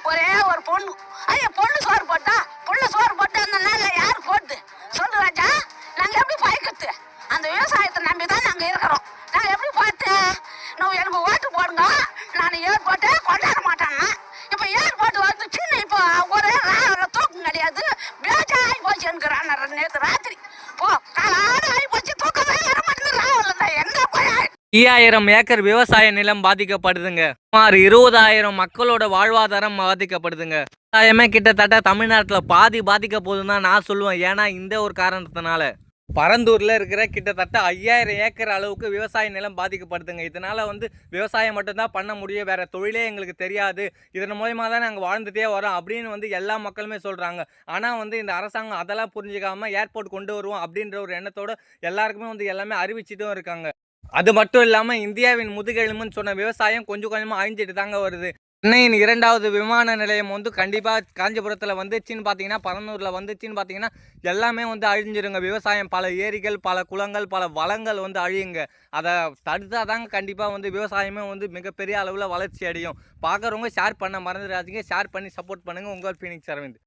ஒரே ஒரு பொண்ணு. ஐயா பொண்ணு சோறு போட்டா, புள்ள சோறு போட்டா அந்த நாள்ல யாரு போட்டு சொல்லு ராஜா? நாங்க எப்படி பயக்கிறது? அந்த விவசாயத்தை நம்பிதான் நாங்க இருக்கிறோம். நாங்க எப்படி பார்த்து எனக்கு ஓட்டு போடுங்க, நான் ஏர் போட்டு கொண்டாட மாட்டாங்க. இப்ப ஏர் போட்டு வந்துச்சுன்னு இப்போ ஒரே தூக்கம் கிடையாது, பேஜா ஆகி போச்சு என்கிறான். நேற்று ராத்திரி காலாடு ஆகி போச்சு, தூக்கமே வர மாட்டேங்குது. ராவல எங்க போய் 5000 ஏக்கர் விவசாய நிலம் பாதிக்கப்படுதுங்க. சுமார் 20,000 மக்களோட வாழ்வாதாரம் பாதிக்கப்படுதுங்க. விவசாயமே கிட்டத்தட்ட தமிழ்நாட்டில் பாதி பாதிக்க போகுதுன்னு தான் நான் சொல்லுவேன். ஏன்னா இந்த ஒரு காரணத்தினால பரந்தூரில் இருக்கிற கிட்டத்தட்ட 5000 ஏக்கர் அளவுக்கு விவசாய நிலம் பாதிக்கப்படுதுங்க. இதனால் விவசாயம் மட்டும்தான் பண்ண முடியும், வேறு தொழிலே எங்களுக்கு தெரியாது, இதன் மூலயமா தான் நாங்கள் வாழ்ந்துகிட்டே வரோம் அப்படின்னு எல்லா மக்களுமே சொல்கிறாங்க. ஆனால் இந்த அரசாங்கம் அதெல்லாம் புரிஞ்சுக்காமல் ஏர்போர்ட் கொண்டு வருவோம் அப்படின்ற ஒரு எண்ணத்தோடு எல்லாருக்குமே எல்லாமே அறிவிச்சிட்டும் இருக்காங்க. அது மட்டும் இல்லாமல் இந்தியாவின் முதுகெலும்புன்னு சொன்ன விவசாயம் கொஞ்சம் கொஞ்சமாக அழிஞ்சிட்டு தாங்க வருது. சென்னையின் 2வது விமான நிலையம் கண்டிப்பாக காஞ்சிபுரத்தில் வந்துச்சுன்னு பார்த்தீங்கன்னா, பரந்தூரில் வந்துச்சுன்னு பார்த்தீங்கன்னா எல்லாமே அழிஞ்சிருங்க. விவசாயம், பல ஏரிகள், பல குளங்கள், பல வளங்கள் அழியுங்க. அதை தடுத்தா தாங்க கண்டிப்பாக விவசாயமே மிகப்பெரிய அளவில் வளர்ச்சி அடையும். பார்க்குறவங்க ஷேர் பண்ண மறந்துடாதீங்க. ஷேர் பண்ணி சப்போர்ட் பண்ணுங்கள். உங்கள் ஃபீனிக்ஸ் அரவிந்த்.